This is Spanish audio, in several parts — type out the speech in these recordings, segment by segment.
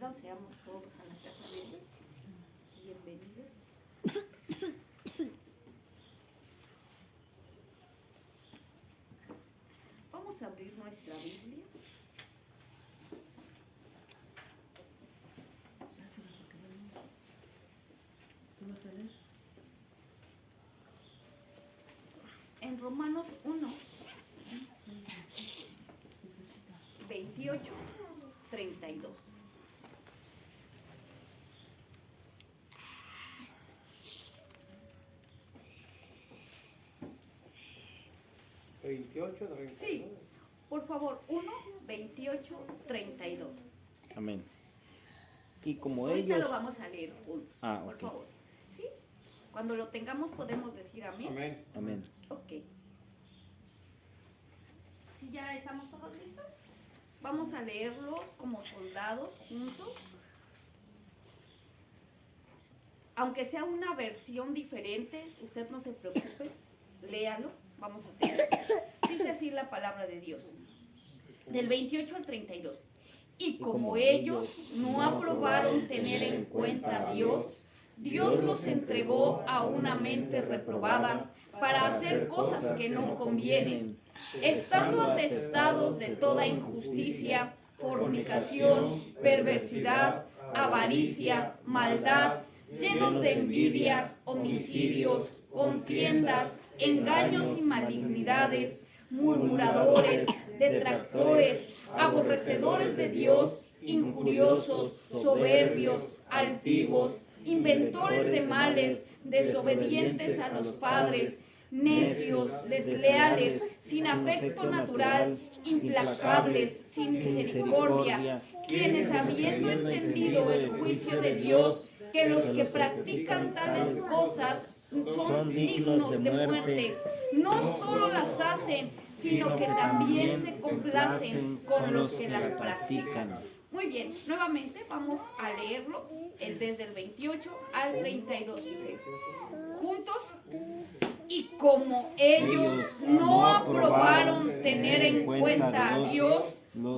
bienvenida, seamos todos a la casa de Dios. Bienvenidos. Vamos a abrir nuestra Biblia. ¿Tú vas a leer? En Romanos 1, 28, 32. Sí, por favor, 1, 28, 32. Amén. Y como Ahorita ellos... lo vamos a leer juntos, por ok. favor. ¿Sí? Cuando lo tengamos podemos decir amén. Amén. Amén. Ok. ¿Sí ya estamos todos listos? Vamos a leerlo como soldados juntos. Aunque sea una versión diferente, usted no se preocupe, léalo. Vamos a leer. Dice así la palabra de Dios. Del 28 al 32. Y como ellos no aprobaron tener en cuenta a Dios, Dios los entregó a una mente reprobada para hacer cosas que no convienen, estando atestados de toda injusticia, fornicación, perversidad, avaricia, maldad, llenos de envidias, homicidios, contiendas, engaños y malignidades, murmuradores, detractores, aborrecedores de Dios, injuriosos, soberbios, altivos, inventores de males, desobedientes a los padres, necios, desleales, sin afecto natural, implacables, sin misericordia, quienes habiendo entendido el juicio de Dios, que los que practican tales cosas son dignos de muerte, no solo las hacen, sino que también se complacen con los que las practican. Muy bien, nuevamente vamos a leerlo desde el 28 al 32. Juntos. Y como ellos no aprobaron tener en cuenta a Dios,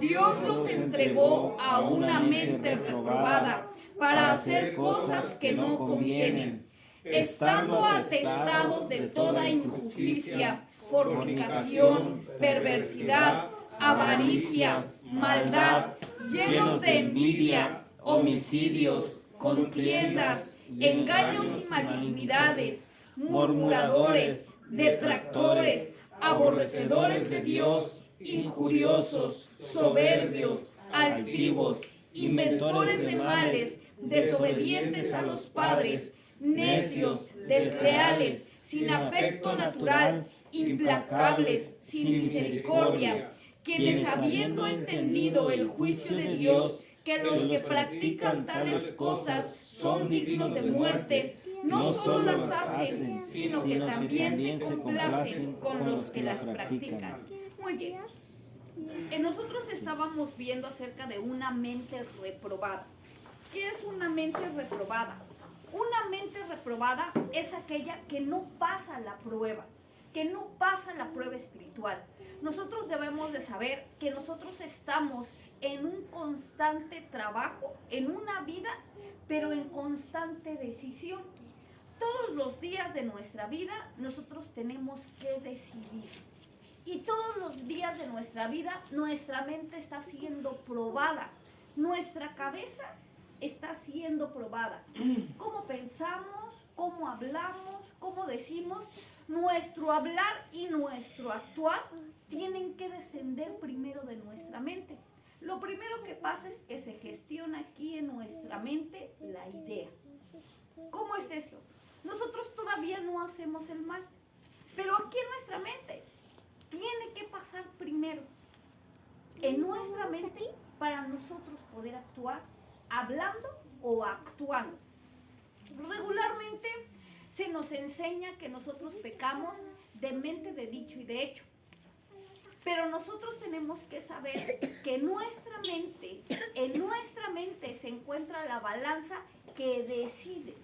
Dios los entregó a una mente reprobada para hacer cosas que no convienen, estando atestados de toda injusticia, fornicación, perversidad, avaricia, maldad, llenos de envidia, homicidios, contiendas, engaños y malignidades, murmuradores, detractores, aborrecedores de Dios, injuriosos, soberbios, altivos, inventores de males, desobedientes a los padres, necios, desleales, sin afecto natural, implacables, sin misericordia, quienes habiendo entendido el juicio de Dios, que los que practican tales cosas son dignos de muerte, no solo las hacen, sino que también se complacen con los que las practican. Muy bien. Nosotros estábamos viendo acerca de una mente reprobada. ¿Qué es una mente reprobada? Una mente reprobada es aquella que no pasa la prueba, que no pasa la prueba espiritual. Nosotros debemos de saber que nosotros estamos en un constante trabajo, en una vida, pero en constante decisión. Todos los días de nuestra vida nosotros tenemos que decidir. Y todos los días de nuestra vida nuestra mente está siendo probada. Nuestra cabeza está siendo probada. Cómo pensamos, cómo hablamos, cómo decimos, nuestro hablar y nuestro actuar tienen que descender primero de nuestra mente. Lo primero que pasa es que se gestiona aquí en nuestra mente la idea. ¿Cómo es eso? Nosotros todavía no hacemos el mal, pero aquí en nuestra mente tiene que pasar primero en nuestra mente para nosotros poder actuar hablando o actuando. Regularmente se nos enseña que nosotros pecamos de mente, de dicho y de hecho. Pero nosotros tenemos que saber que en nuestra mente se encuentra la balanza que decide.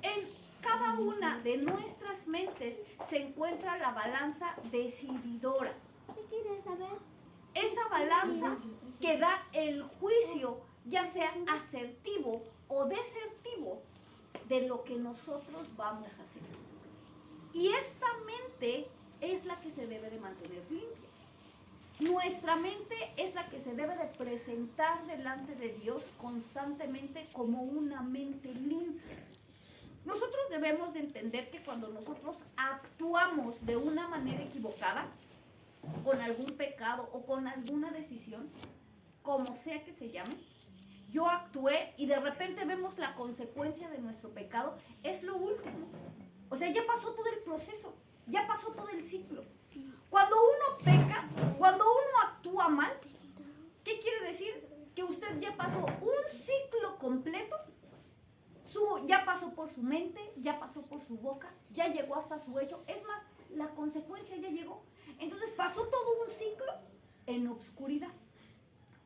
En cada una de nuestras mentes se encuentra la balanza decididora. ¿Qué quieres saber? esa balanza que da el juicio, ya sea asertivo o desertivo, de lo que nosotros vamos a hacer. Y esta mente es la que se debe de mantener limpia. Nuestra mente es la que se debe de presentar delante de Dios constantemente como una mente limpia. Nosotros debemos de entender que cuando nosotros actuamos de una manera equivocada, con algún pecado o con alguna decisión, como sea que se llame, yo actué y de repente vemos la consecuencia de nuestro pecado, es lo último. O sea, ya pasó todo el proceso, ya pasó todo el ciclo. Cuando uno peca, cuando uno actúa mal, ¿qué quiere decir? Que usted ya pasó un ciclo completo, ya pasó por su mente, ya pasó por su boca, ya llegó hasta su hecho. Es más, la consecuencia ya llegó. Entonces pasó todo un ciclo en obscuridad.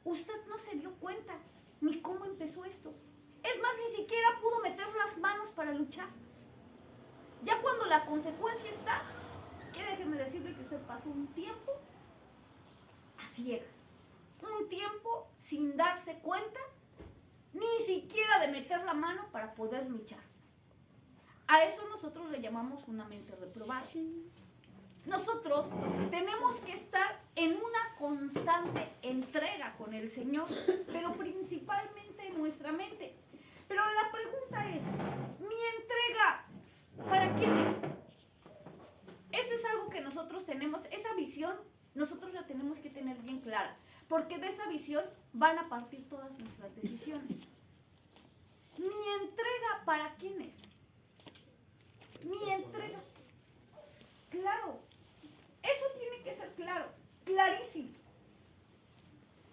Usted no se dio cuenta ni cómo empezó esto. Es más, ni siquiera pudo meter las manos para luchar. Ya cuando la consecuencia está, que déjeme decirle que usted pasó un tiempo a ciegas, un tiempo sin darse cuenta, ni siquiera de meter la mano para poder luchar. A eso nosotros le llamamos una mente reprobada. Nosotros tenemos que estar en una constante entrega con el Señor, pero principalmente en nuestra mente. Pero la pregunta es, ¿mi entrega para quién es? Eso es algo que nosotros tenemos, esa visión, nosotros la tenemos que tener bien clara, porque de esa visión van a partir todas nuestras decisiones. ¿Mi entrega para quién es? Mi entrega. Claro, eso tiene que ser claro, clarísimo.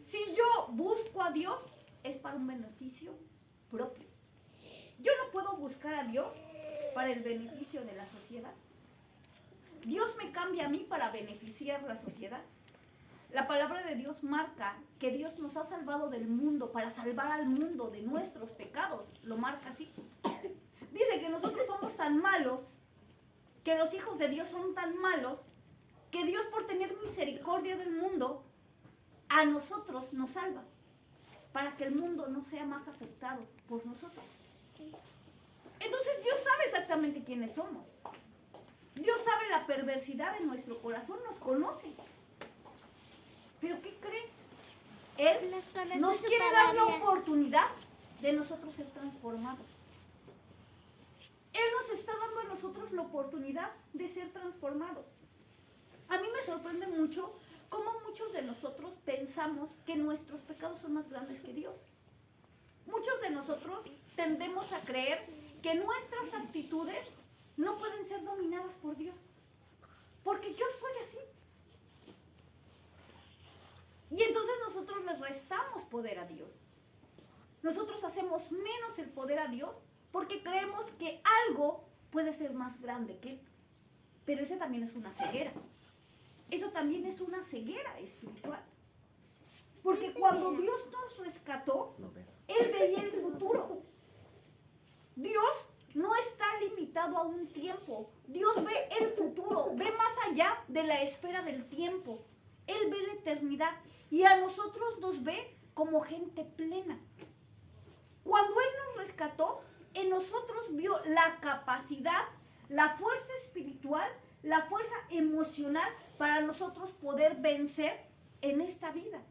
Si yo busco a Dios, es para un beneficio propio. Yo no puedo buscar a Dios para el beneficio de la sociedad. Dios me cambia a mí para beneficiar la sociedad. La palabra de Dios marca que Dios nos ha salvado del mundo para salvar al mundo de nuestros pecados. Lo marca así. Dice que nosotros somos tan malos, que los hijos de Dios son tan malos, que Dios, por tener misericordia del mundo, a nosotros nos salva, para que el mundo no sea más afectado por nosotros. Entonces Dios sabe exactamente quiénes somos. Dios sabe la perversidad de nuestro corazón, nos conoce. ¿Pero qué cree? Él nos quiere dar la oportunidad de nosotros ser transformados. Él nos está dando a nosotros la oportunidad de ser transformados. A mí me sorprende mucho cómo muchos de nosotros pensamos que nuestros pecados son más grandes que Dios. Muchos de nosotros tendemos a creer que nuestras actitudes no pueden ser dominadas por Dios, porque yo soy así. Y entonces nosotros le restamos poder a Dios. Nosotros hacemos menos el poder a Dios porque creemos que algo puede ser más grande que Él. Pero esa también es una ceguera. Eso también es una ceguera espiritual. Porque cuando Dios nos rescató, Él veía el futuro. Dios no está limitado a un tiempo. Dios ve el futuro, ve más allá de la esfera del tiempo. Él ve la eternidad y a nosotros nos ve como gente plena. Cuando Él nos rescató, en nosotros vio la capacidad, la fuerza espiritual, la fuerza emocional para nosotros poder vencer en esta vida.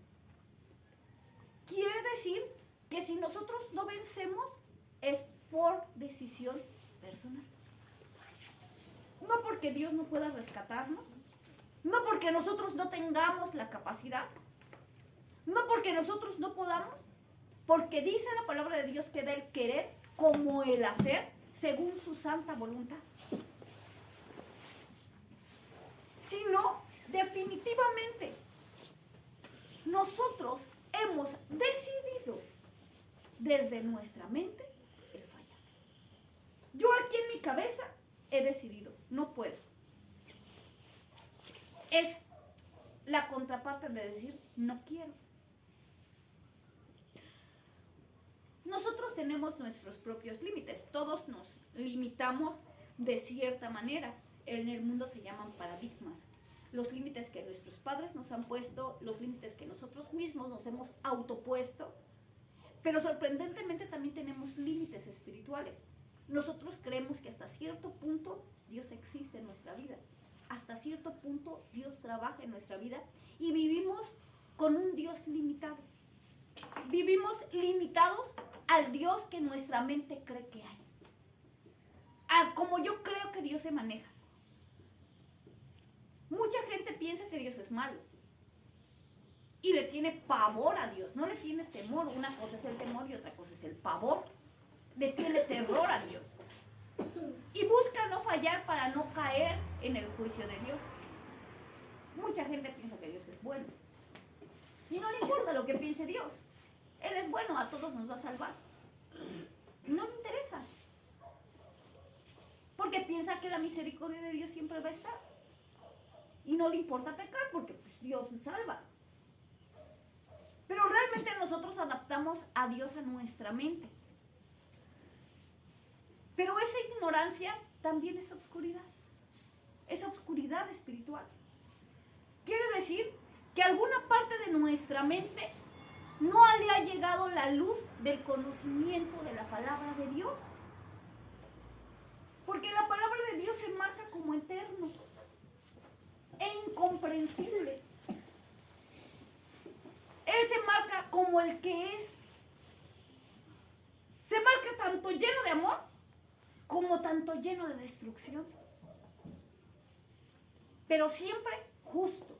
Quiere decir que si nosotros no vencemos es por decisión personal. No porque Dios no pueda rescatarnos, no porque nosotros no tengamos la capacidad, no porque nosotros no podamos, porque dice la palabra de Dios que da el querer como el hacer según su santa voluntad. Sino, definitivamente, nosotros hemos decidido desde nuestra mente el fallar. Yo aquí en mi cabeza he decidido, no puedo. Es la contraparte de decir, no quiero. Nosotros tenemos nuestros propios límites, todos nos limitamos de cierta manera. En el mundo se llaman paradigmas. los límites que nuestros padres nos han puesto, los límites que nosotros mismos nos hemos autopuesto, pero sorprendentemente también tenemos límites espirituales. Nosotros creemos que hasta cierto punto Dios existe en nuestra vida, hasta cierto punto Dios trabaja en nuestra vida y vivimos con un Dios limitado. Vivimos limitados al Dios que nuestra mente cree que hay, a como yo creo que Dios se maneja. Mucha gente piensa que Dios es malo y le tiene pavor a Dios, no le tiene temor. Una cosa es el temor y otra cosa es el pavor. Le tiene terror a Dios y busca no fallar para no caer en el juicio de Dios. Mucha gente piensa que Dios es bueno y no le importa lo que piense Dios. Él es bueno, a todos nos va a salvar. No le interesa, porque piensa que la misericordia de Dios siempre va a estar y no le importa pecar porque pues, Dios salva. Pero realmente nosotros adaptamos a Dios a nuestra mente. Pero esa ignorancia también es obscuridad espiritual. Quiere decir que alguna parte de nuestra mente no le ha llegado la luz del conocimiento de la palabra de Dios. Porque la palabra de Dios se marca como eterno e incomprensible. Él se marca como el que es. Se marca tanto lleno de amor como tanto lleno de destrucción. Pero siempre justo.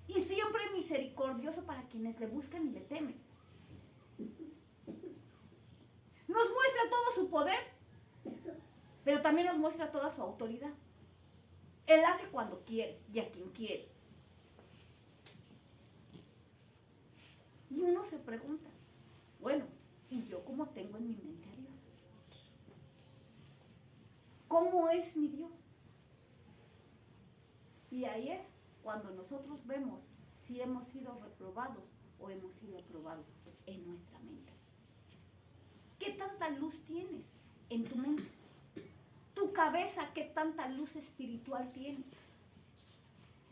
Y siempre misericordioso para quienes le buscan y le temen. Nos muestra todo su poder, pero también nos muestra toda su autoridad. Él hace cuando quiere y a quien quiere. Y uno se pregunta, bueno, ¿y yo cómo tengo en mi mente a Dios? ¿Cómo es mi Dios? Y ahí es cuando nosotros vemos si hemos sido reprobados o hemos sido aprobados en nuestra mente. ¿Qué tanta luz tienes en tu mente? Tu cabeza, ¿qué tanta luz espiritual tiene?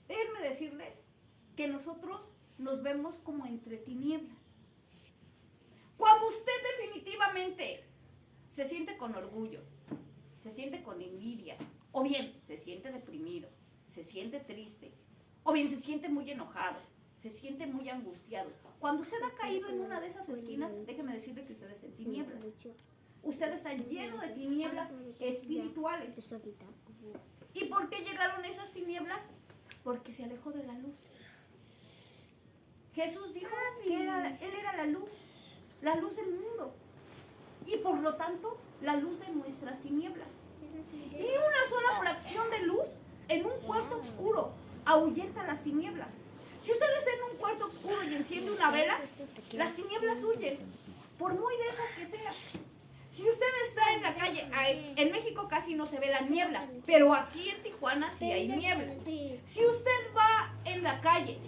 Déjenme decirles que nosotros nos vemos como entre tinieblas. Cuando usted definitivamente se siente con orgullo, se siente con envidia, o bien se siente deprimido, se siente triste, o bien se siente muy enojado, se siente muy angustiado. Cuando usted ha caído en una de esas esquinas, déjeme decirle que usted está en tinieblas. Usted está lleno de tinieblas espirituales. ¿Y por qué llegaron esas tinieblas? Porque se alejó de la luz. Jesús dijo que Él era la luz del mundo. Y por lo tanto, la luz de nuestras tinieblas. Y una sola fracción de luz en un cuarto oscuro ahuyenta las tinieblas. Si usted está en un cuarto oscuro y enciende una vela, las tinieblas huyen, por muy densas que sean. Si usted está en la calle, en México casi no se ve la niebla, pero aquí en Tijuana sí hay niebla. Si usted va en la calle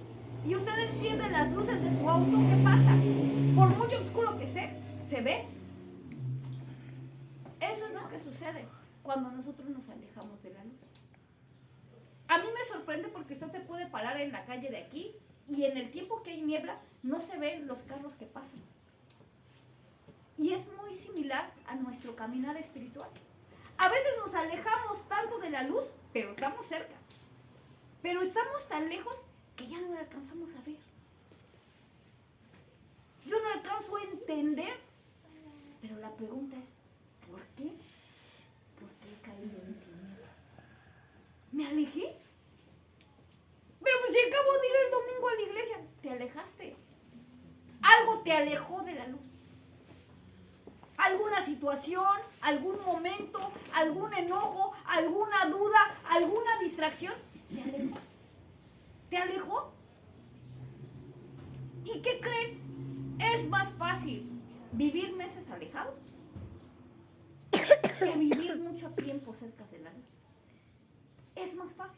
y usted enciende las luces de su auto, ¿qué pasa? Por muy oscuro que esté, ¿se ve? Eso es lo que sucede cuando nosotros nos alejamos de la luz. A mí me sorprende porque usted se puede parar en la calle de aquí y en el tiempo que hay niebla no se ven los carros que pasan. Y es muy similar a nuestro caminar espiritual. A veces nos alejamos tanto de la luz, pero estamos cerca. Pero estamos tan lejos que ya no la alcanzamos a ver. Yo no alcanzo a entender, pero la pregunta es, ¿por qué? ¿Por qué he caído en tinieblas? ¿Me alejé? Pero pues si acabo de ir el domingo a la iglesia, te alejaste. Algo te alejó de la luz. Alguna situación, algún momento, algún enojo, alguna duda, alguna distracción, te alejó. ¿Te alejó? ¿Y qué creen? Es más fácil vivir meses alejados que vivir mucho tiempo cerca de la luz. Es más fácil.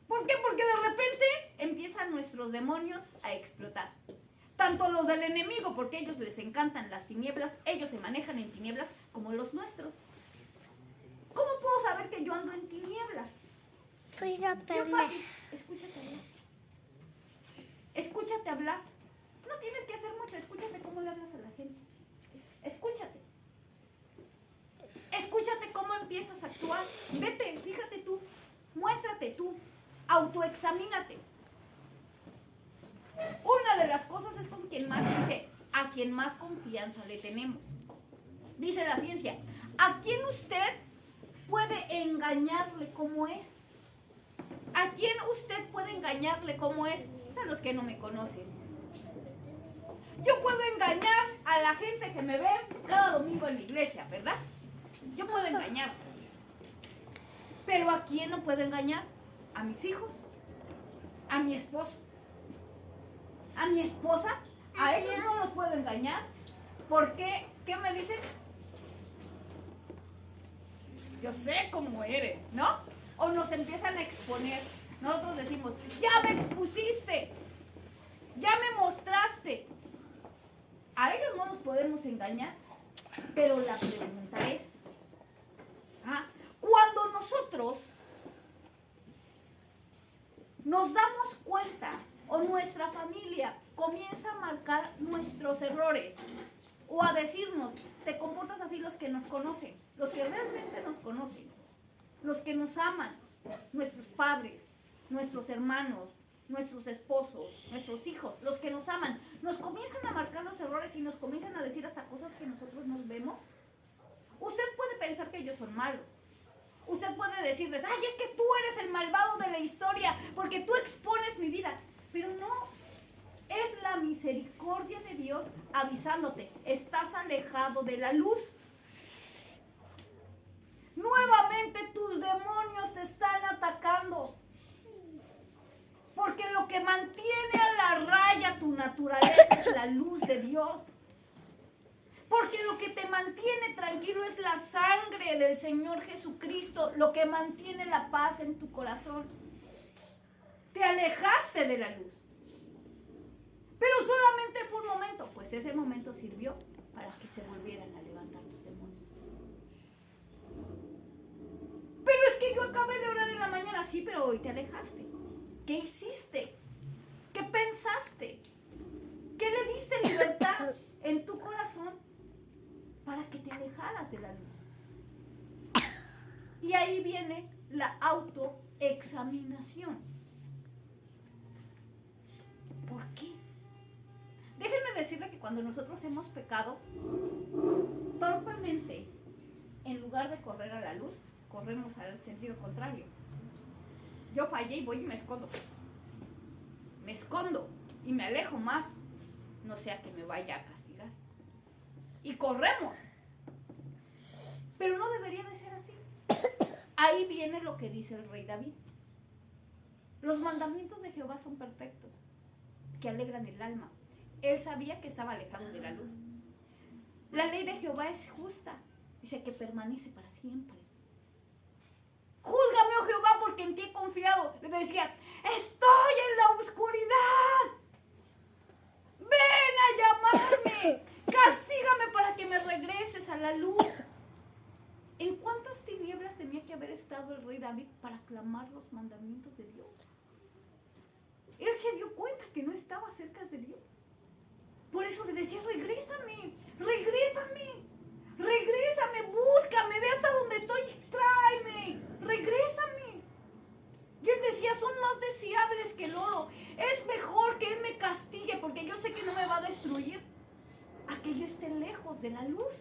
¿Por qué? Porque de repente empiezan nuestros demonios a explotar. Tanto los del enemigo, porque a ellos les encantan las tinieblas, ellos se manejan en tinieblas, como los nuestros. ¿Cómo puedo saber que yo ando en tinieblas? Bien fácil. Escúchate hablar. Escúchate hablar. No tienes que hacer mucho. Escúchate cómo le hablas a la gente. Escúchate. Escúchate cómo empiezas a actuar. Vete, fíjate tú. Muéstrate tú. Autoexamínate. Una de las cosas es con quien más dice, a quien más confianza le tenemos. Dice la ciencia, ¿a quién usted puede engañarle como es? ¿A quién usted puede engañarle como es? A los que no me conocen. Yo puedo engañar a la gente que me ve cada domingo en la iglesia, ¿verdad? Yo puedo engañar. Pero ¿a quién no puedo engañar? A mis hijos, a mi esposo, a mi esposa. A ellos no los puedo engañar. ¿Por qué? ¿Qué me dicen? Yo sé cómo eres, ¿no? O nos empiezan a exponer. Nosotros decimos, ya me expusiste, ya me mostraste. A ellos no nos podemos engañar, pero la pregunta es, cuando nosotros nos damos cuenta o nuestra familia comienza a marcar nuestros errores o a decirnos, te comportas así, los que nos conocen, los que realmente nos conocen, los que nos aman, nuestros padres, nuestros hermanos, nuestros esposos, nuestros hijos, los que nos aman, nos comienzan a marcar los errores y nos comienzan a decir hasta cosas que nosotros nos vemos. Usted puede pensar que ellos son malos. Usted puede decirles, ay, es que tú eres el malvado de la historia porque tú expones mi vida. Pero no, es la misericordia de Dios avisándote, estás alejado de la luz. Nuevamente tus demonios te están atacando. Porque lo que mantiene a la raya tu naturaleza es la luz de Dios. Porque lo que te mantiene tranquilo es la sangre del Señor Jesucristo, lo que mantiene la paz en tu corazón. Te alejaste de la luz. Pero solamente fue un momento, pues ese momento sirvió para que se volvieran a levantar tus demonios. Pero es que yo acabé de orar en la mañana, sí, pero hoy te alejaste. ¿Qué hiciste? ¿Qué pensaste? ¿Qué le diste libertad en tu corazón para que te alejaras de la luz? Y ahí viene la autoexaminación. ¿Por qué? Déjenme decirle que cuando nosotros hemos pecado, torpemente, en lugar de correr a la luz, corremos al sentido contrario. Yo fallé y voy y me escondo. Me escondo y me alejo más. No sea que me vaya a castigar. Y corremos. Pero no debería de ser así. Ahí viene lo que dice el rey David. Los mandamientos de Jehová son perfectos, que alegran el alma. Él sabía que estaba alejado de la luz. La ley de Jehová es justa. Dice que permanece para siempre. Júzgame, oh Jehová, porque en ti he confiado. Le decía, estoy en la oscuridad. Ven a llamarme. Castígame para que me regreses a la luz. ¿En cuántas tinieblas tenía que haber estado el rey David para clamar los mandamientos de Dios? Él se dio cuenta que no estaba cerca de Dios. Por eso le decía, regrésame, regrésame, regrésame, búscame, ve hasta donde estoy, tráeme, regrésame. Y él decía, son más deseables que el oro. Es mejor que él me castigue porque yo sé que no me va a destruir a que yo esté lejos de la luz.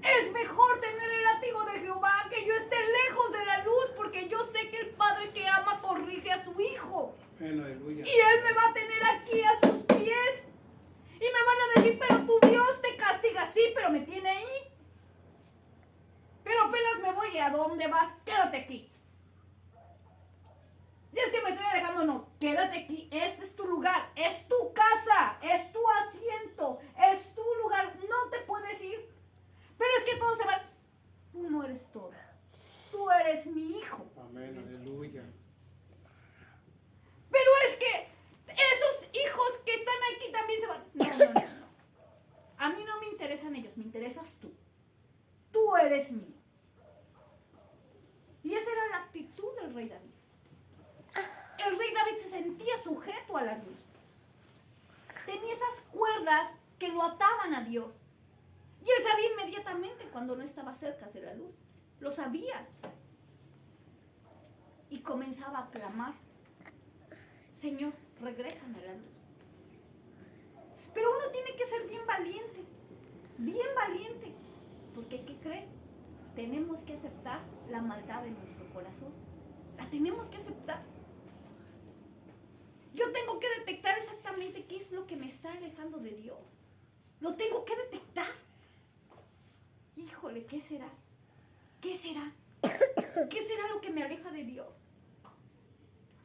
Es mejor tener el látigo de Jehová que yo esté lejos de la luz porque yo sé que el padre que ama corrige a su hijo. Aleluya. Y él me va a tener aquí a sus pies. Y me van a decir, pero tu Dios te castiga. Sí, pero me tiene ahí. Pero apenas me voy. ¿A dónde vas? Quédate aquí. Y es que me estoy alejando. No, quédate aquí. Este es tu lugar. Es tu casa. Es tu asiento. Es tu lugar. No te puedes ir. Pero es que todos se van. Tú no eres todo. Tú eres mi hijo. Amén, aleluya. Pero es que esos hijos que están aquí también se van. No. A mí no me interesan ellos, me interesas tú. Tú eres mío. Y esa era la actitud del rey David. cuerdas que lo ataban a Dios. Y él sabía inmediatamente cuando no estaba cerca de la luz. Lo sabía. Y comenzaba a clamar: Señor, regrésame a la luz. Pero uno tiene que ser bien valiente. Bien valiente. Porque ¿qué cree? Tenemos que aceptar la maldad de nuestro corazón. La tenemos que aceptar. Yo tengo que detectar exactamente qué es lo que me está alejando de Dios. Lo tengo que detectar. Híjole, ¿qué será? ¿Qué será? ¿Qué será lo que me aleja de Dios?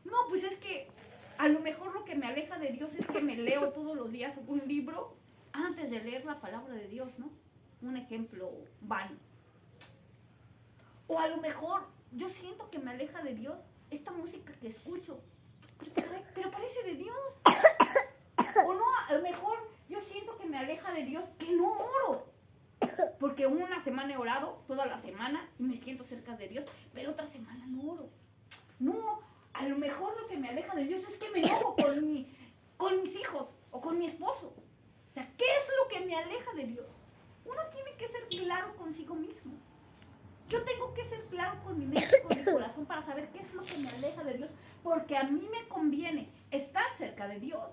No, pues es que a lo mejor lo que me aleja de Dios es que me leo todos los días un libro antes de leer la palabra de Dios, ¿no? Un ejemplo vano. O a lo mejor yo siento que me aleja de Dios esta música que escucho. Pero parece de Dios. O no, a lo mejor yo siento que me aleja de Dios que no oro. Porque una semana he orado, toda la semana, y me siento cerca de Dios, pero otra semana no oro. No, a lo mejor lo que me aleja de Dios es que me enojo con mis hijos o con mi esposo. O sea, ¿qué es lo que me aleja de Dios? Uno tiene que ser claro consigo mismo. Yo tengo que ser claro con mi mente, con mi corazón, para saber qué es lo que me aleja de Dios, porque a mí me conviene estar cerca de Dios.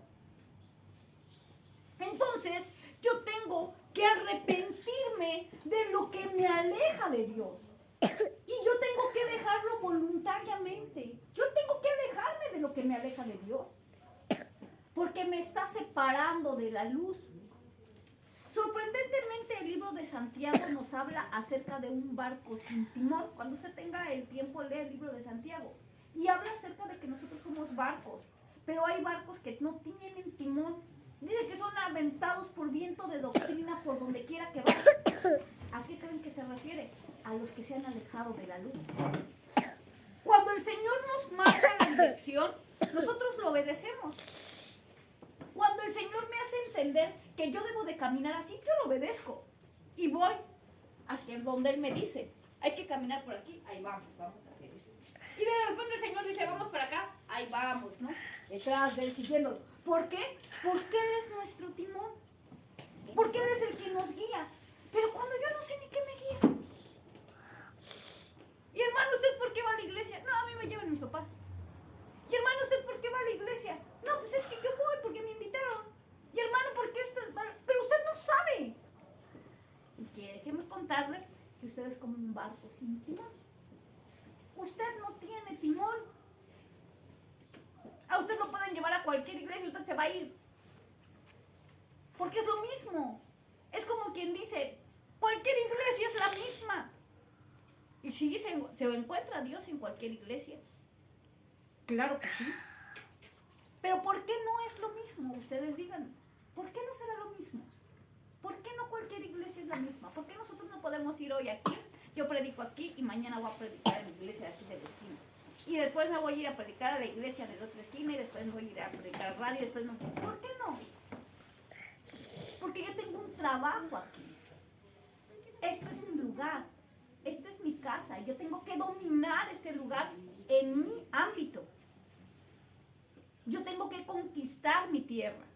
Entonces, yo tengo que arrepentirme de lo que me aleja de Dios. Y yo tengo que dejarlo voluntariamente. Yo tengo que alejarme de lo que me aleja de Dios, porque me está separando de la luz. Sorprendentemente, el libro de Santiago nos habla acerca de un barco sin timón. Cuando usted tenga el tiempo, lee el libro de Santiago. Y habla acerca de que nosotros somos barcos, pero hay barcos que no tienen timón. Dice que son aventados por viento de doctrina por donde quiera que vayan. ¿A qué creen que se refiere? A los que se han alejado de la luz. Cuando el Señor nos marca la dirección, nosotros lo obedecemos. Cuando el Señor me hace entender que yo debo de caminar así, yo lo obedezco. Y voy hacia donde Él me dice. Hay que caminar por aquí, ahí vamos a hacer eso. Y de repente el Señor dice, vamos por acá, ahí vamos, ¿no? Detrás de Él, siguiéndolo. ¿Por qué? Porque Él es nuestro timón. Porque Él es el que nos guía. Pero cuando yo no sé ni qué me guía. Y hermano, ¿usted por qué va a la iglesia? No, a mí me llevan mis papás. Y hermano, ¿usted por qué va a la iglesia? No, pues es que yo voy porque me invitaron. Y hermano, ¿por qué esto es malo? Pero usted no sabe. Y que déjeme contarle que usted es como un barco sin timón. Usted no tiene timón. A usted lo pueden llevar a cualquier iglesia y usted se va a ir. Porque es lo mismo. Es como quien dice, cualquier iglesia es la misma. Y sí, se encuentra Dios en cualquier iglesia. Claro que sí. Pero ¿por qué no es lo mismo? Ustedes digan, ¿por qué no será lo mismo? ¿Por qué no cualquier iglesia es la misma? ¿Por qué nosotros no podemos ir hoy aquí? Yo predico aquí y mañana voy a predicar en la iglesia de aquí de la esquina. Y después me voy a ir a predicar a la iglesia de la otra esquina y después me voy a ir a predicar a radio y después no. ¿Por qué no? Porque yo tengo un trabajo aquí. Este es mi lugar. Esta es mi casa. Y yo tengo que dominar este lugar en mi ámbito. Yo tengo que conquistar mi tierra.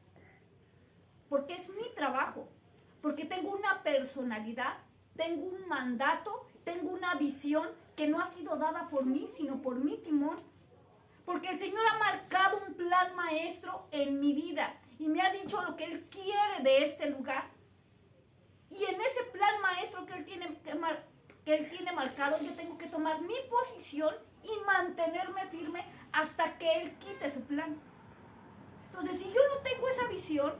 Porque es mi trabajo. Porque tengo una personalidad, tengo un mandato, tengo una visión que no ha sido dada por mí, sino por mi timón. Porque el Señor ha marcado un plan maestro en mi vida y me ha dicho lo que Él quiere de este lugar. Y en ese plan maestro que Él tiene marcado, yo tengo que tomar mi posición y mantenerme firme hasta que Él quite su plan. Entonces, si yo no tengo esa visión,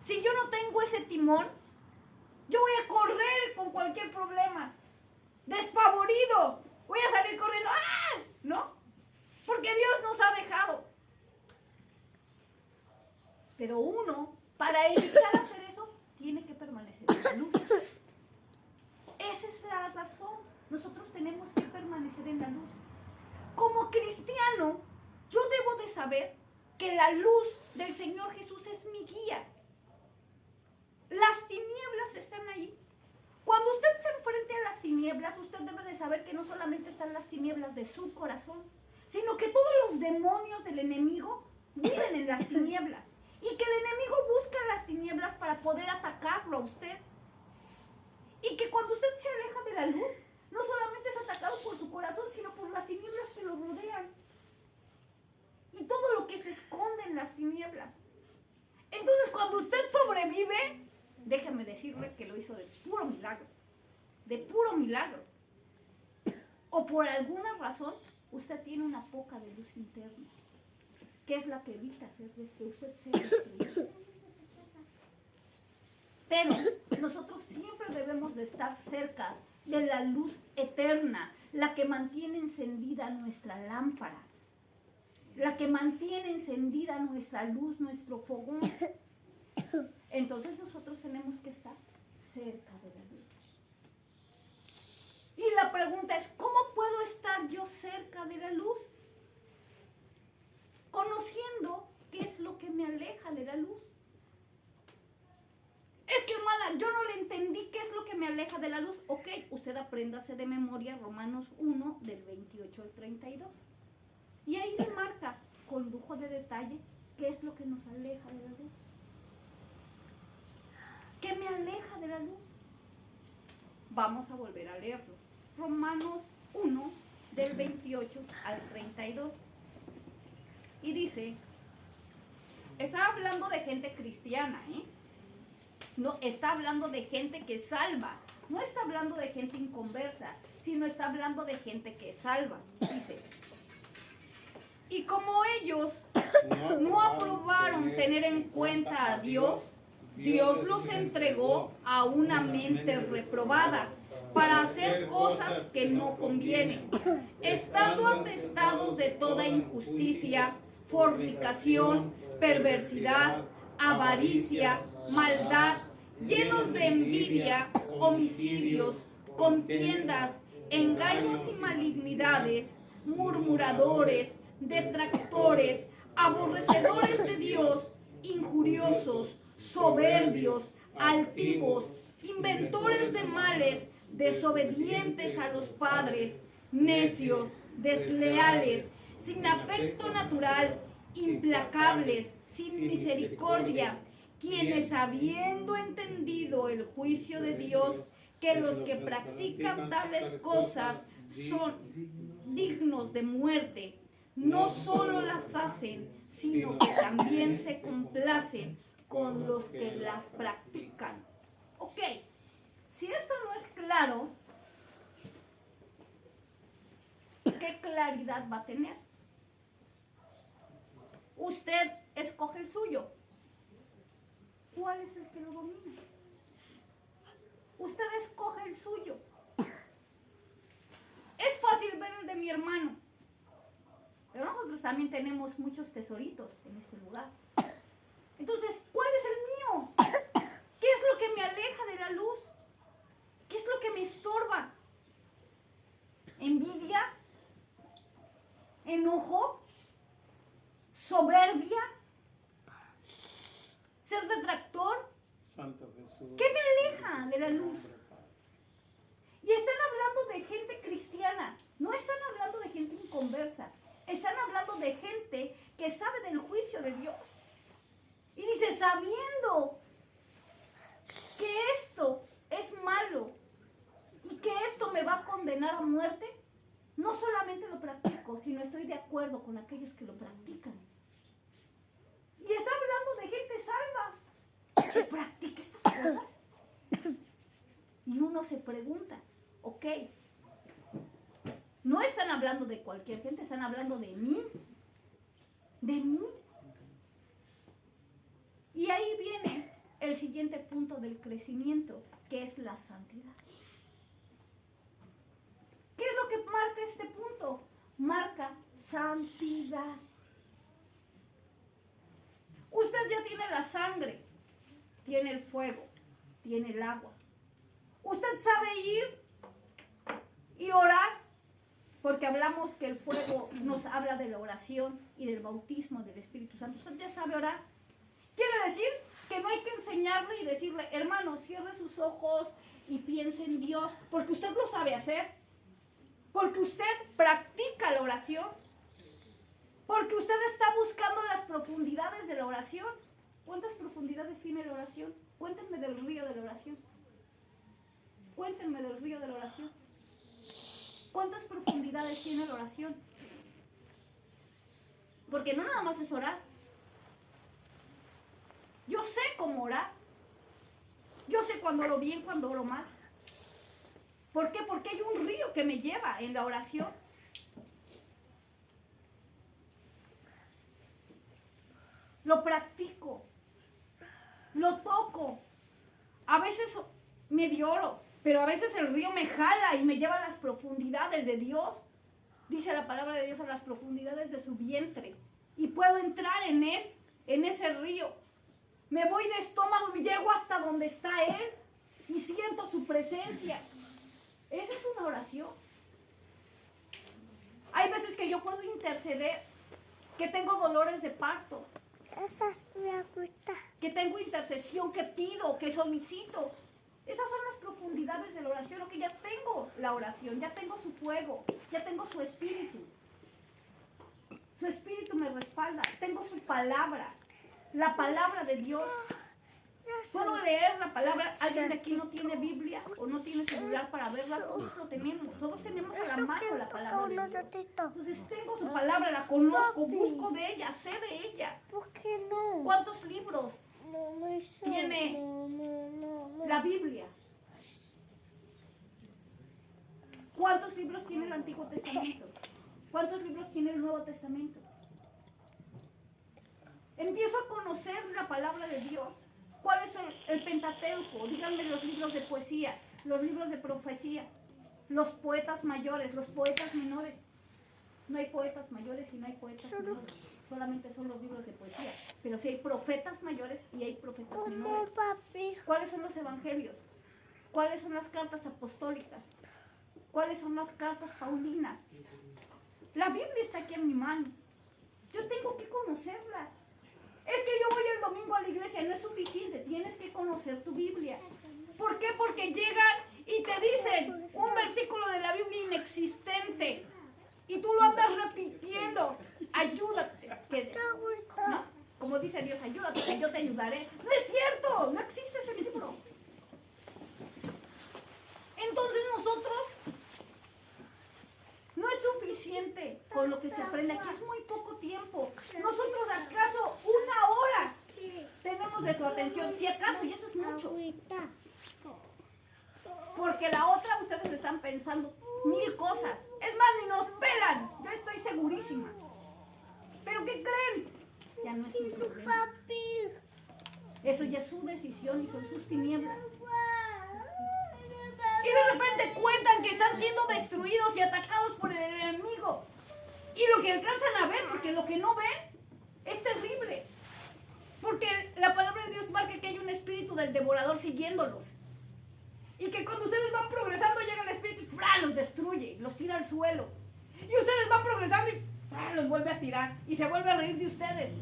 si yo no tengo ese timón, yo voy a correr con cualquier problema, despavorido, voy a salir corriendo, ¡ah! ¿No? Porque Dios nos ha dejado. Pero uno, para evitar hacer eso, tiene que permanecer en la luz. Esa es la razón. Nosotros tenemos que permanecer en la luz. Como cristiano, yo debo de saber que la luz del Señor Jesús es mi guía. Las tinieblas están ahí. Cuando usted se enfrente a las tinieblas, usted debe de saber que no solamente están las tinieblas de su corazón, sino que todos los demonios del enemigo viven en las tinieblas. Y que el enemigo busca las tinieblas cuando usted sobrevive, déjeme decirle que lo hizo de puro milagro. De puro milagro. O por alguna razón, usted tiene una poca de luz interna, que es la que evita que usted sea destruido. Pero nosotros siempre debemos de estar cerca de la luz eterna, la que mantiene encendida nuestra lámpara, la que mantiene encendida nuestra luz, nuestro fogón. Entonces nosotros tenemos que estar cerca de la luz. Y la pregunta es, ¿cómo puedo estar yo cerca de la luz? Conociendo qué es lo que me aleja de la luz. Es que, hermana, yo no le entendí qué es lo que me aleja de la luz. Ok, usted apréndase de memoria Romanos 1, del 28 al 32. Y ahí le marca con lujo de detalle qué es lo que nos aleja de la luz. ¿Qué me aleja de la luz? Vamos a volver a leerlo. Romanos 1, del 28 al 32. Y dice, está hablando de gente cristiana, ¿eh? No, está hablando de gente que salva. No está hablando de gente inconversa, sino está hablando de gente que salva. Dice, y como ellos no aprobaron tener en cuenta a Dios, Dios los entregó a una mente reprobada para hacer cosas que no convienen, estando atestados de toda injusticia, fornicación, perversidad, avaricia, maldad, llenos de envidia, homicidios, contiendas, engaños y malignidades, murmuradores, detractores, aborrecedores de Dios, injuriosos, soberbios, altivos, inventores de males, desobedientes a los padres, necios, desleales, sin afecto natural, implacables, sin misericordia, quienes habiendo entendido el juicio de Dios, que los que practican tales cosas son dignos de muerte, no solo las hacen, sino que también se complacen con los que las practican. Ok, si esto no es claro, ¿qué claridad va a tener? Usted escoge el suyo. ¿Cuál es el que lo domina? Usted escoge el suyo. Es fácil ver el de mi hermano, pero nosotros también tenemos muchos tesoritos en este lugar. Entonces, ¿cuál es el mío? ¿Qué es lo que me aleja de la luz? ¿Qué es lo que me estorba? ¿Envidia? ¿Enojo? ¿Soberbia? ¿Ser detractor? Santo Jesús. ¿Qué me aleja de la luz? Y están hablando de gente cristiana, no están hablando de gente inconversa, están hablando de gente que sabe del juicio de Dios. Y dice, sabiendo que esto es malo y que esto me va a condenar a muerte, no solamente lo practico, sino estoy de acuerdo con aquellos que lo practican. Y está hablando de gente salva que practica estas cosas. Y uno se pregunta, ok, no están hablando de cualquier gente, están hablando de mí. De mí. Y ahí viene el siguiente punto del crecimiento, que es la santidad. ¿Qué es lo que marca este punto? Marca santidad. Usted ya tiene la sangre, tiene el fuego, tiene el agua. Usted sabe ir y orar, porque hablamos que el fuego nos habla de la oración y del bautismo del Espíritu Santo. Usted ya sabe orar. Quiere decir que no hay que enseñarle y decirle, hermano, cierre sus ojos y piense en Dios, porque usted lo sabe hacer, porque usted practica la oración, porque usted está buscando las profundidades de la oración. ¿Cuántas profundidades tiene la oración? Cuéntenme del río de la oración. Cuéntenme del río de la oración. ¿Cuántas profundidades tiene la oración? Porque no nada más es orar. Yo sé cómo orar. Yo sé cuando oro bien, cuando oro mal. ¿Por qué? Porque hay un río que me lleva en la oración. Lo practico. Lo toco. A veces medio oro, pero a veces el río me jala y me lleva a las profundidades de Dios. Dice la palabra de Dios, a las profundidades de su vientre. Y puedo entrar en él, en ese río. Me voy de estómago y llego hasta donde está él y siento su presencia. Esa es una oración. Hay veces que yo puedo interceder, que tengo dolores de parto, que tengo intercesión, que pido, que solicito. Esas son las profundidades de la oración, lo que ya tengo la oración, ya tengo su fuego, ya tengo su espíritu. Su espíritu me respalda, tengo su palabra, la palabra de Dios. Puedo leer la palabra. ¿Alguien de aquí no tiene Biblia o no tiene celular para verla? Todos lo tenemos, todos tenemos a la mano la palabra de Dios. Entonces tengo su palabra, la conozco, busco de ella, sé de ella. ¿Cuántos libros tiene la Biblia? ¿Cuántos libros tiene el Antiguo Testamento? ¿Cuántos libros tiene el Nuevo Testamento? Empiezo a conocer la palabra de Dios. ¿Cuál es el Pentateuco? Díganme los libros de poesía, los libros de profecía, los poetas mayores, los poetas menores. No hay poetas mayores y no hay poetas menores. Solamente son los libros de poesía. Pero sí hay profetas mayores y hay profetas menores. ¿Cuáles son los evangelios? ¿Cuáles son las cartas apostólicas? ¿Cuáles son las cartas paulinas? La Biblia está aquí en mi mano. Yo tengo que conocerla. Es que yo voy el domingo a la iglesia, no es suficiente, tienes que conocer tu Biblia. ¿Por qué? Porque llegan y te dicen un versículo de la Biblia inexistente y tú lo andas repitiendo. Ayúdate. ¿No? Como dice Dios, ayúdate, que yo te ayudaré. No es cierto, no existe ese libro. Entonces nosotros no es suficiente con lo que se aprende aquí, es muy poco tiempo. Nosotros acaso 1 hora tenemos de su atención, si acaso, y eso es mucho. Porque la otra ustedes están pensando 1000 cosas. Es más, ni nos pelan, yo estoy segurísima. ¿Pero qué creen? Ya no es mi problema. Eso ya es su decisión y son sus tinieblas. Y de repente cuentan que están siendo destruidos y atacados por el enemigo. Y lo que alcanzan a ver, porque lo que no ven es terrible. Porque la palabra de Dios marca que hay un espíritu del devorador siguiéndolos. Y que cuando ustedes van progresando llega el espíritu y ¡fra! Los destruye, los tira al suelo. Y ustedes van progresando y ¡fra! Los vuelve a tirar y se vuelve a reír de ustedes.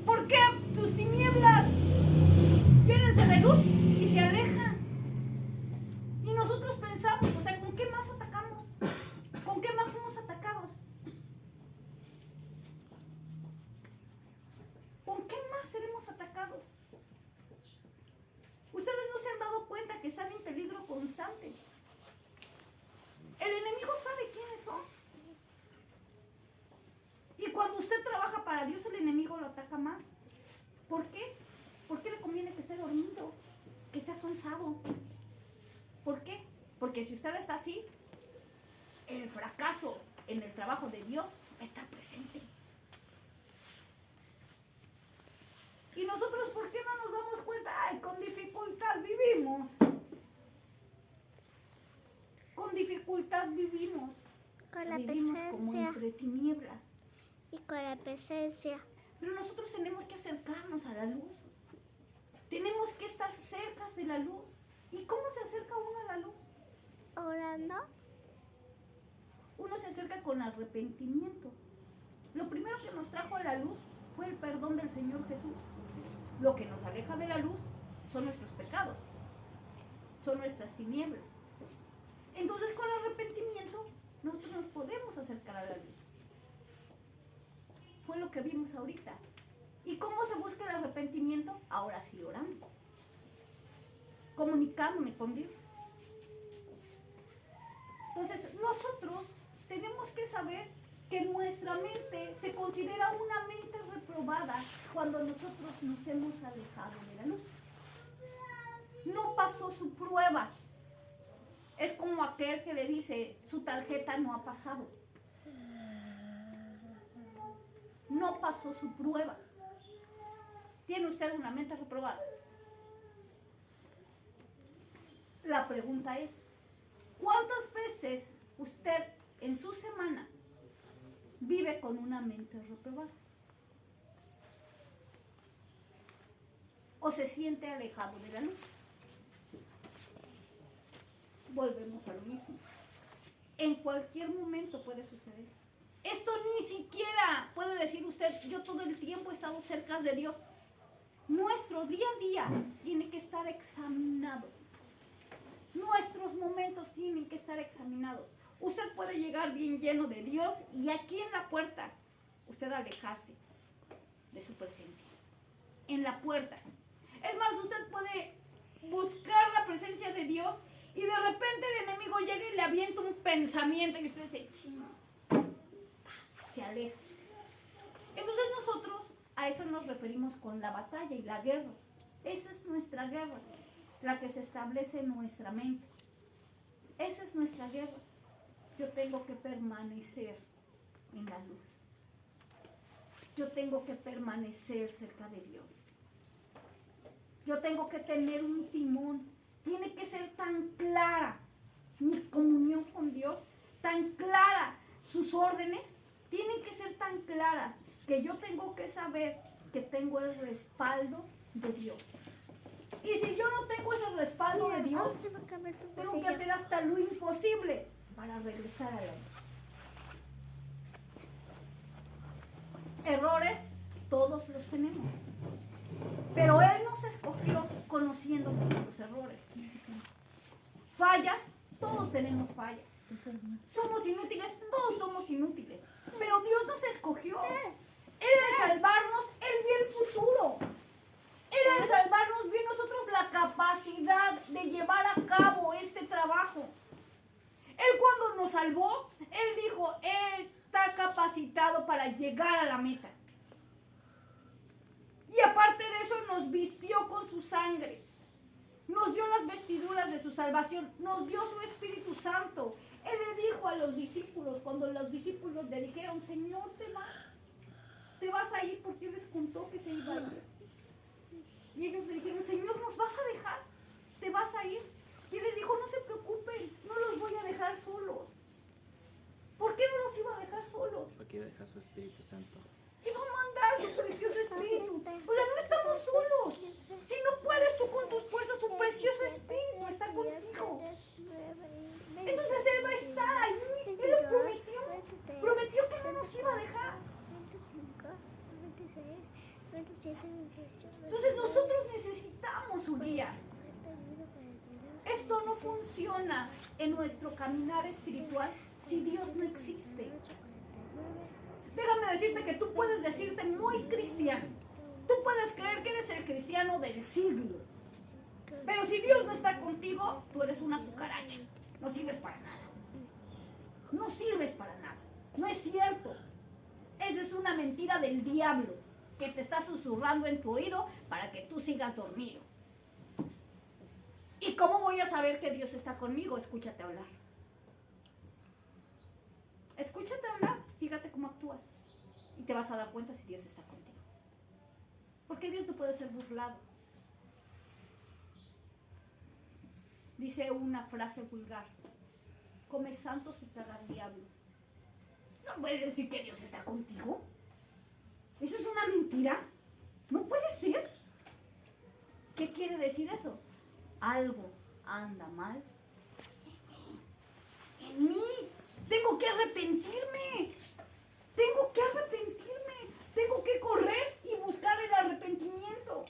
¿Por qué? Tus tinieblas llénense de luz y se alejan. Y nosotros pensamos, o sea, ¿con qué más atacamos? ¿Con qué más somos atacados? ¿Con qué más seremos atacados? Ustedes no se han dado cuenta que están en peligro constante. El enemigo sabe quiénes son. Y cuando usted trabaja para Dios, el enemigo lo ataca más. ¿Por qué? ¿Por qué le conviene que esté dormido? Que esté asonsado. ¿Por qué? Porque si usted está así, el fracaso en el trabajo de Dios está presente. Y nosotros, ¿por qué no nos damos cuenta? Ay, con dificultad vivimos. Con dificultad vivimos. Con la Vivimos como presencia. entre tinieblas. Y con la presencia. Pero nosotros tenemos que acercarnos a la luz. Tenemos que estar cerca de la luz. ¿Y cómo se acerca uno a la luz? Orando. Uno se acerca con arrepentimiento. Lo primero que nos trajo a la luz fue el perdón del Señor Jesús. Lo que nos aleja de la luz son nuestros pecados, son nuestras tinieblas. Entonces, con arrepentimiento, nosotros nos podemos acercar a la luz. Fue lo que vimos ahorita. ¿Y cómo se busca el arrepentimiento? Ahora sí, orando. Comunicándome con Dios. Entonces, nosotros tenemos que saber que nuestra mente se considera una mente reprobada cuando nosotros nos hemos alejado de la luz. No pasó su prueba. Es como aquel que le dice, su tarjeta no ha pasado. No pasó su prueba. ¿Tiene usted una mente reprobada? La pregunta es, ¿cuántas veces usted en su semana vive con una mente reprobada? ¿O se siente alejado de la luz? Volvemos a lo mismo. En cualquier momento puede suceder. Esto ni siquiera puede decir usted, yo todo el tiempo he estado cerca de Dios. Nuestro día a día tiene que estar examinado. Nuestros momentos tienen que estar examinados. Usted puede llegar bien lleno de Dios y aquí en la puerta, usted alejarse de su presencia. En la puerta. Es más, usted puede buscar la presencia de Dios y de repente el enemigo llega y le avienta un pensamiento y usted dice, chino, se aleja. Entonces nosotros a eso nos referimos con la batalla y la guerra. Esa es nuestra guerra, la que se establece en nuestra mente. Esa es nuestra guerra. Yo tengo que permanecer en la luz. Yo tengo que permanecer cerca de Dios. Yo tengo que tener un timón. Tiene que ser tan clara mi comunión con Dios, tan clara sus órdenes, tienen que ser tan claras que yo tengo que saber que tengo el respaldo de Dios. Y si yo no tengo ese respaldo de Dios, tengo que hacer hasta lo imposible para regresar a la luz. Errores, todos los tenemos. Pero Él nos escogió conociendo nuestros errores. Fallas, todos tenemos fallas. Somos inútiles, todos somos inútiles. Pero Dios nos escogió. Él al salvarnos, Él vio el futuro. Él al salvarnos vio en nosotros la capacidad de llevar a cabo este trabajo. Él cuando nos salvó, Él dijo, Él está capacitado para llegar a la meta. Y aparte de eso nos vistió con su sangre. Nos dio las vestiduras de su salvación. Nos dio su Espíritu Santo. Él le dijo a los discípulos, cuando los discípulos le dijeron, Señor, te vas a ir porque Él les contó que se iba a ir. Y ellos le dijeron, Señor, ¿nos vas a dejar? ¿Te vas a ir? Y Él les dijo, no se preocupen, no los voy a dejar solos. ¿Por qué no los iba a dejar solos? Porque deja su Espíritu Santo. Iba a mandar su precioso Espíritu. O sea, no estamos solos. Si no puedes tú con tus fuerzas, su precioso Espíritu está contigo. Entonces Él va a estar ahí. Él lo prometió. Prometió que no nos iba a dejar. Entonces nosotros necesitamos su guía. Esto no funciona en nuestro caminar espiritual si Dios no existe. Déjame decirte que tú puedes decirte muy cristiano. Tú puedes creer que eres el cristiano del siglo. Pero si Dios no está contigo, tú eres una cucaracha. No sirves para nada. No sirves para nada. No es cierto. Esa es una mentira del diablo que te está susurrando en tu oído para que tú sigas dormido. ¿Y cómo voy a saber que Dios está conmigo? Escúchate hablar. Escúchate hablar. Fíjate cómo actúas. Y te vas a dar cuenta si Dios está contigo. Porque Dios no puede ser burlado. Dice una frase vulgar. Come santos y tragas diablos. ¿No puedes decir que Dios está contigo? ¿Eso es una mentira? No puede ser. ¿Qué quiere decir eso? Algo anda mal en mí. Tengo que arrepentirme. Tengo que arrepentirme. Tengo que correr y buscar el arrepentimiento.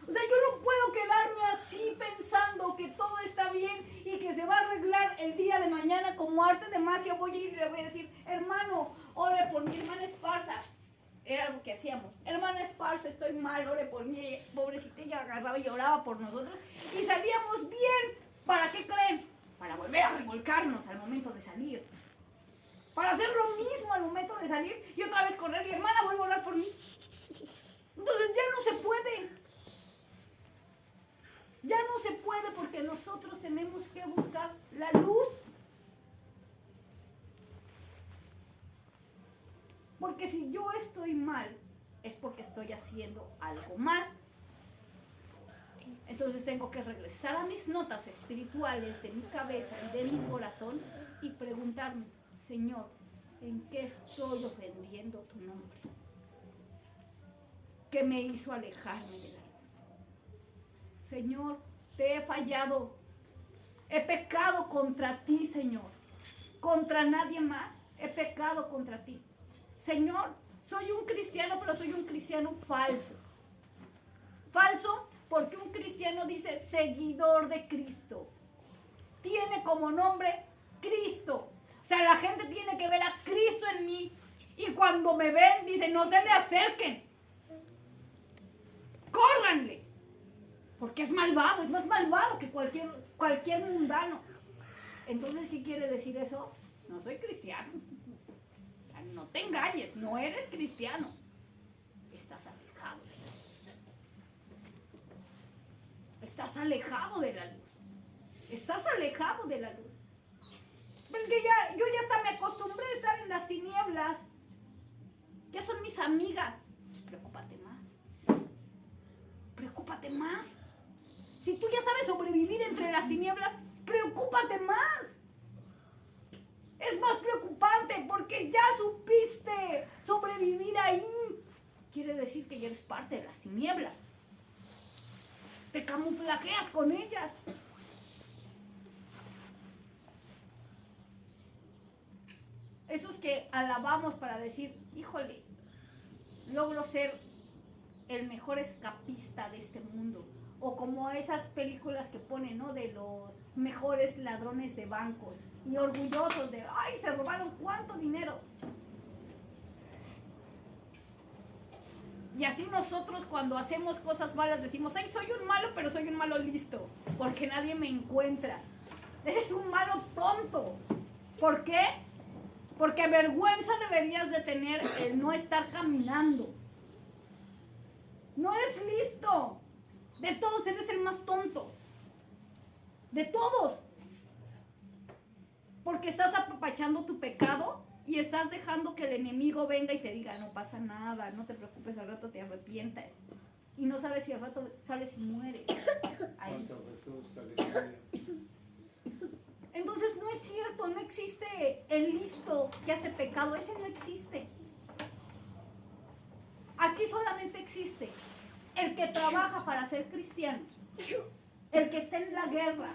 O sea, yo no puedo quedarme así pensando que todo está bien y que se va a arreglar el día de mañana como arte de magia. Voy a ir y le voy a decir, hermano, ore por mi hermana Esparza. Era algo que hacíamos. Hermana Esparza, estoy mal, ore por mí. Pobrecita, ella agarraba y lloraba por nosotros. Y salíamos bien. ¿Para qué creen? Para volver a revolcarnos al momento de salir. para hacer lo mismo al momento de salir y otra vez correr y hermana, vuelvo a orar por mí. Entonces ya no se puede. Ya no se puede porque nosotros tenemos que buscar la luz. Porque si yo estoy mal, es porque estoy haciendo algo mal. Entonces tengo que regresar a mis notas espirituales de mi cabeza y de mi corazón y preguntarme, Señor, ¿en qué estoy ofendiendo tu nombre? ¿Qué me hizo alejarme de la luz? Señor, te he fallado. He pecado contra ti, Señor. Contra nadie más. He pecado contra ti. Señor, soy un cristiano, pero soy un cristiano falso. Falso porque un cristiano dice seguidor de Cristo. Tiene como nombre Cristo. O sea, la gente tiene que ver a Cristo en mí. Y cuando me ven, dicen, no se me acerquen. Córranle. Porque es malvado, es más malvado que cualquier mundano. Entonces, ¿qué quiere decir eso? No soy cristiano. No te engañes, no eres cristiano. Estás alejado de la luz. Estás alejado de la luz. Estás alejado de la luz. Porque yo ya hasta me acostumbré a estar en las tinieblas. Ya son mis amigas. Pues preocúpate más. Preocúpate más. Si tú ya sabes sobrevivir entre las tinieblas, preocúpate más. Es más preocupante porque ya supiste sobrevivir ahí. Quiere decir que ya eres parte de las tinieblas. Te camuflajeas con ellas. Esos que alabamos para decir, híjole, logro ser el mejor escapista de este mundo. O como esas películas que ponen, ¿no? De los mejores ladrones de bancos. Y orgullosos de, ay, se robaron cuánto dinero. Y así nosotros cuando hacemos cosas malas decimos, ay, soy un malo, pero soy un malo listo. Porque nadie me encuentra. Eres un malo tonto. ¿Por qué? Porque vergüenza deberías de tener el no estar caminando. No eres listo. De todos eres el más tonto. De todos. Porque estás apapachando tu pecado y estás dejando que el enemigo venga y te diga, no pasa nada, no te preocupes, al rato te arrepientas. Y no sabes si al rato sales y mueres. Ahí. Entonces no es cierto, no existe el listo que hace pecado, ese no existe. Aquí solamente existe el que trabaja para ser cristiano, el que está en la guerra,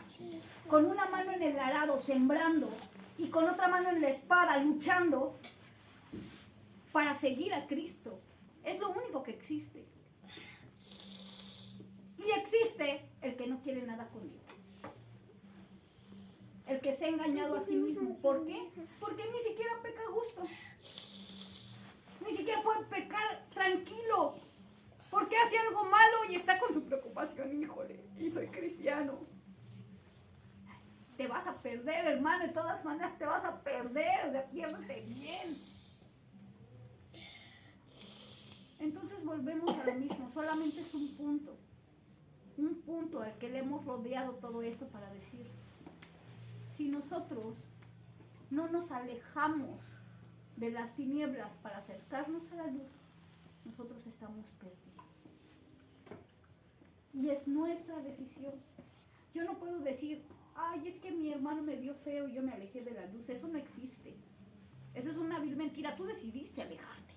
con una mano en el arado sembrando y con otra mano en la espada luchando para seguir a Cristo. Es lo único que existe. Y existe el que no quiere nada con Dios. El que se ha engañado a sí mismo. ¿Por qué? Porque ni siquiera peca a gusto. Ni siquiera puede pecar tranquilo. Porque hace algo malo y está con su preocupación, híjole, y soy cristiano. Te vas a perder, hermano, de todas maneras te vas a perder, o sea, piérdete bien. Entonces volvemos a lo mismo, solamente es un punto al que le hemos rodeado todo esto para decir, si nosotros no nos alejamos de las tinieblas para acercarnos a la luz, nosotros estamos perdidos. Y es nuestra decisión. Yo no puedo decir, ay, es que mi hermano me vio feo y yo me alejé de la luz. Eso no existe. Eso es una vil mentira. Tú decidiste alejarte.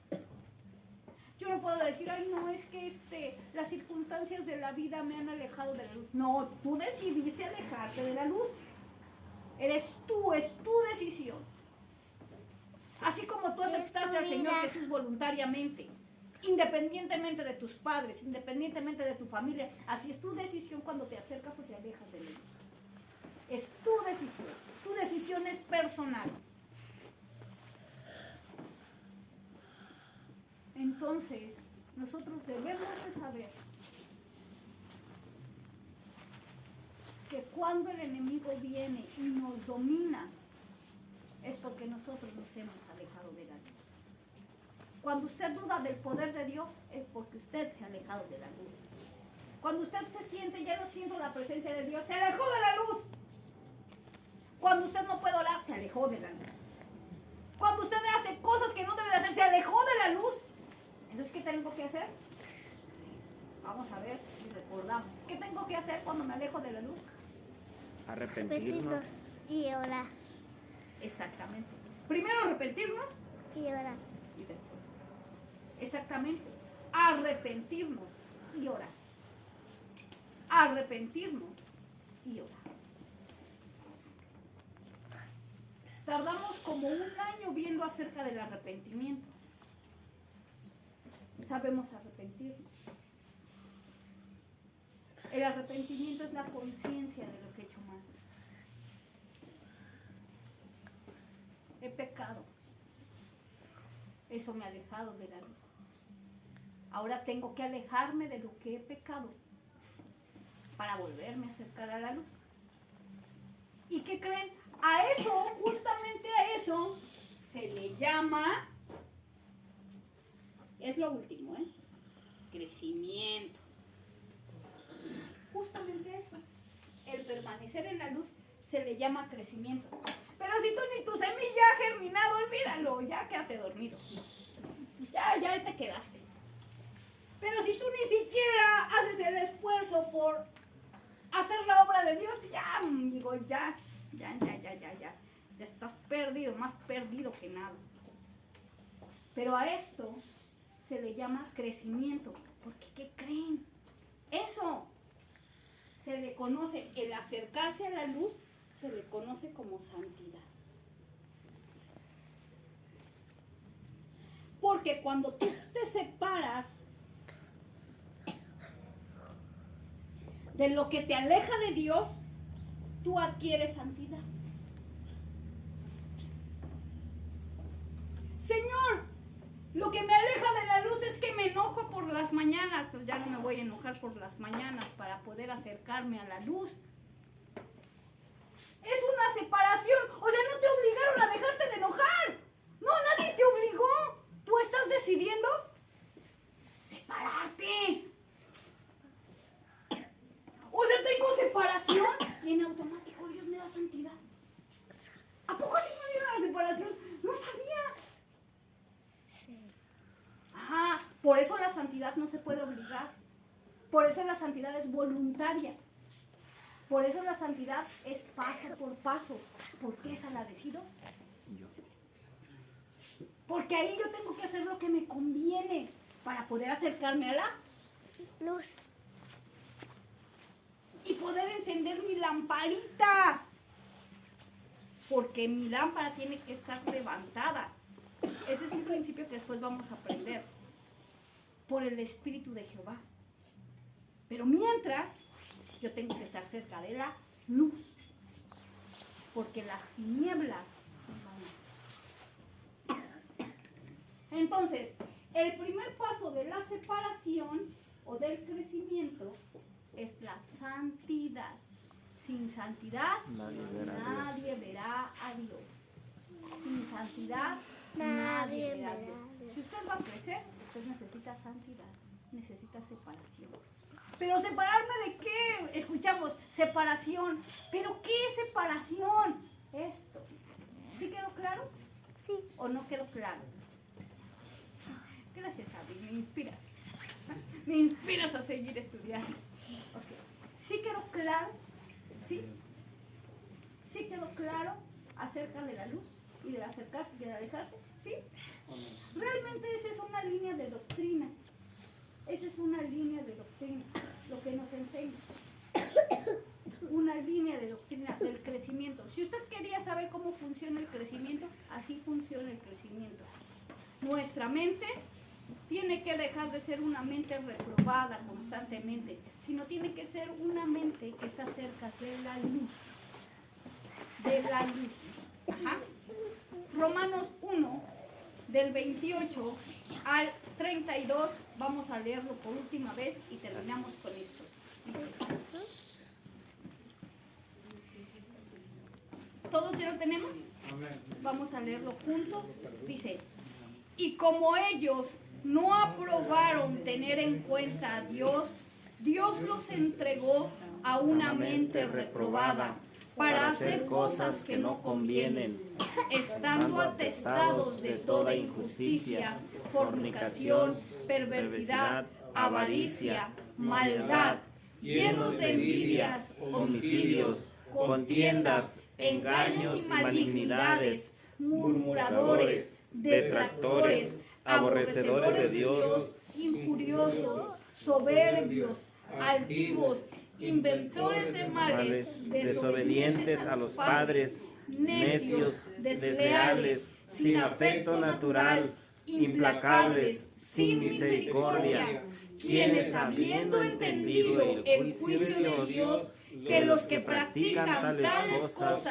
Yo no puedo decir, ay, no, es que las circunstancias de la vida me han alejado de la luz. No, tú decidiste alejarte de la luz. Eres tú, es tu decisión. Así como tú aceptaste al Señor Jesús voluntariamente, independientemente de tus padres, independientemente de tu familia, así es tu decisión cuando te acercas o te alejas de Él. Es tu decisión es personal. Entonces, nosotros debemos de saber que cuando el enemigo viene y nos domina, es porque nosotros nos hemos alejado de la luz. Cuando usted duda del poder de Dios, es porque usted se ha alejado de la luz. Cuando usted se siente, ya no siento la presencia de Dios, se alejó de la luz. Cuando usted no puede orar, se alejó de la luz. Cuando usted hace cosas que no debe de hacer, se alejó de la luz. Entonces, ¿qué tengo que hacer? Vamos a ver y recordamos. ¿Qué tengo que hacer cuando me alejo de la luz? Arrepentirnos. Repetirnos y orar. Exactamente. Primero arrepentirnos Y orar. y después. Exactamente. Arrepentirnos y orar. Arrepentirnos y orar. Tardamos como un año viendo acerca del arrepentimiento. Sabemos arrepentirnos. El arrepentimiento es la conciencia de lo que he hecho mal. He pecado. Eso me ha alejado de la luz. Ahora tengo que alejarme de lo que he pecado para volverme a acercar a la luz. ¿Y qué creen? A eso, justamente a eso, se le llama, es lo último, crecimiento. Justamente eso, el permanecer en la luz se le llama crecimiento. Pero si tú ni tu semilla ha germinado, olvídalo, ya quédate dormido. Ya te quedaste. Pero si tú ni siquiera haces el esfuerzo por hacer la obra de Dios, ya, amigo, ya estás perdido, más perdido que nada. Pero a esto se le llama crecimiento, porque ¿qué creen? Eso se le conoce, el acercarse a la luz se le conoce como santidad. Porque cuando tú te separas de lo que te aleja de Dios, tú adquieres santidad. Señor, lo que me aleja de la luz es que me enojo por las mañanas. Pues ya no me voy a enojar por las mañanas para poder acercarme a la luz. Es una separación. O sea, no te obligaron a dejarte de enojar. No, nadie te obligó. Tú estás decidiendo separarte. O sea, tengo separación y en automático Dios me da santidad. ¿A poco sí me dieron la separación? No sabía. Ajá, por eso la santidad no se puede obligar. Por eso la santidad es voluntaria. Por eso la santidad es paso por paso. ¿Por qué esa la decido? Yo. Porque ahí yo tengo que hacer lo que me conviene para poder acercarme a la Luz. y poder encender mi lamparita. Porque mi lámpara tiene que estar levantada. Ese es un principio que después vamos a aprender. Por el Espíritu de Jehová. Pero mientras, yo tengo que estar cerca de la luz. Porque las tinieblas van a... Entonces, el primer paso de la separación o del crecimiento es la santidad. Sin santidad, nadie verá a Dios. Sin santidad, nadie verá a Dios. Si usted va a crecer, usted necesita santidad, necesita separación. Pero ¿separarme de qué? Escuchamos, separación. ¿Pero qué es separación? Esto. ¿Sí quedó claro? Sí. ¿O no quedó claro? Gracias, Abby, me inspiras. Me inspiras a seguir estudiando. Okay. ¿Sí quedó claro? ¿Sí? ¿Sí quedó claro acerca de la luz y de acercarse y de alejarse? ¿Sí? Realmente esa es una línea de doctrina. Esa es una línea de doctrina, lo que nos enseña. Una línea de doctrina del crecimiento. Si usted quería saber cómo funciona el crecimiento, así funciona el crecimiento. Nuestra mente tiene que dejar de ser una mente reprobada constantemente, sino tiene que ser una mente que está cerca de la luz. De la luz. Ajá. Romanos 1, del 28 al 32, vamos a leerlo por última vez y terminamos con esto. Dice, ¿todos ya lo tenemos? Vamos a leerlo juntos. Dice, y como ellos no aprobaron tener en cuenta a Dios, Dios los entregó a una mente reprobada para hacer cosas que no convienen, estando atestados de toda injusticia, fornicación, perversidad, avaricia, maldad, llenos de envidias, homicidios, contiendas, engaños y malignidades, murmuradores, detractores, aborrecedores de Dios, injuriosos, soberbios, altivos, inventores de males, desobedientes a los padres, necios, desleales, sin afecto natural, implacables, sin misericordia, quienes habiendo entendido el juicio de Dios, que los que practican tales cosas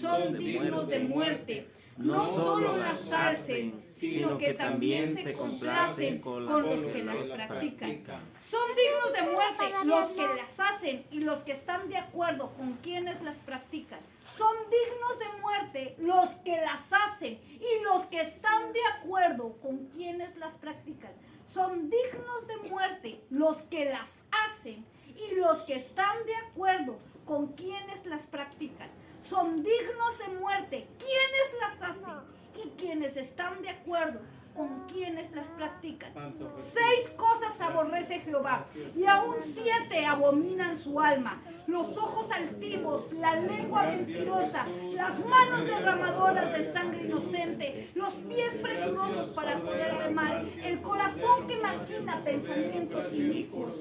son dignos de muerte, no solo las hacen, sino que también se complacen con los que las practican. Son dignos de muerte los que las hacen y los que están de acuerdo con quienes las practican. Son dignos de muerte los que las hacen y los que están de acuerdo con quienes las practican. Son dignos de muerte los que las hacen y los que están de acuerdo con quienes las practican. Son dignos de muerte quienes las hacen y quienes están de acuerdo con quienes las practican. 6 cosas aborrece Jehová, y aún 7 abominan su alma: los ojos altivos, la lengua mentirosa, las manos derramadoras de sangre inocente, los pies presurosos para correr al mal, el corazón que maquina pensamientos inicuos,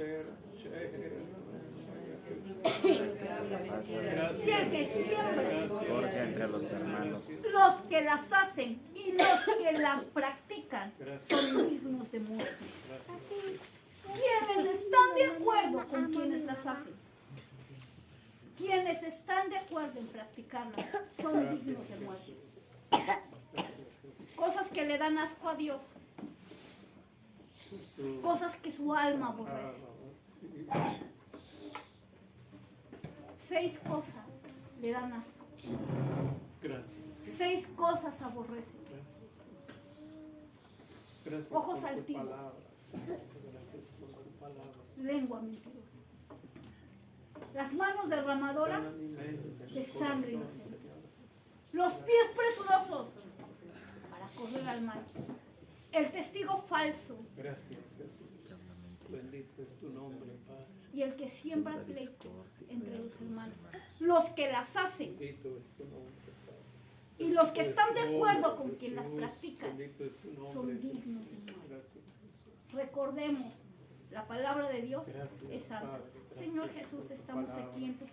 y el que siembra discordia entre los hermanos. los que las hacen y los que las practican son dignos de muerte. Quienes están de acuerdo con quienes las hacen, quienes están de acuerdo en practicarlas, son dignos de muerte. Cosas que le dan asco a Dios, cosas que su alma aborrece. 6 cosas le dan asco. 6 cosas aborrece. Ojos altivos, lengua mentirosa, las manos derramadoras de sangre inocente, los pies presurosos para correr al mal, el testigo falso. Gracias, Jesús. Bendito es tu nombre, Padre. Y el que siembra pleito entre los hermanos, los que las hacen Bendito es tu nombre, Padre. y los que están de acuerdo con quien las Jesús, practican, bendito es tu nombre, son dignos de Jesús. muerte. Gracias, Jesús. Recordemos, la palabra de Dios Gracias, es santa. Padre. Gracias Señor por Jesús, tu estamos palabra, aquí en tu Señor.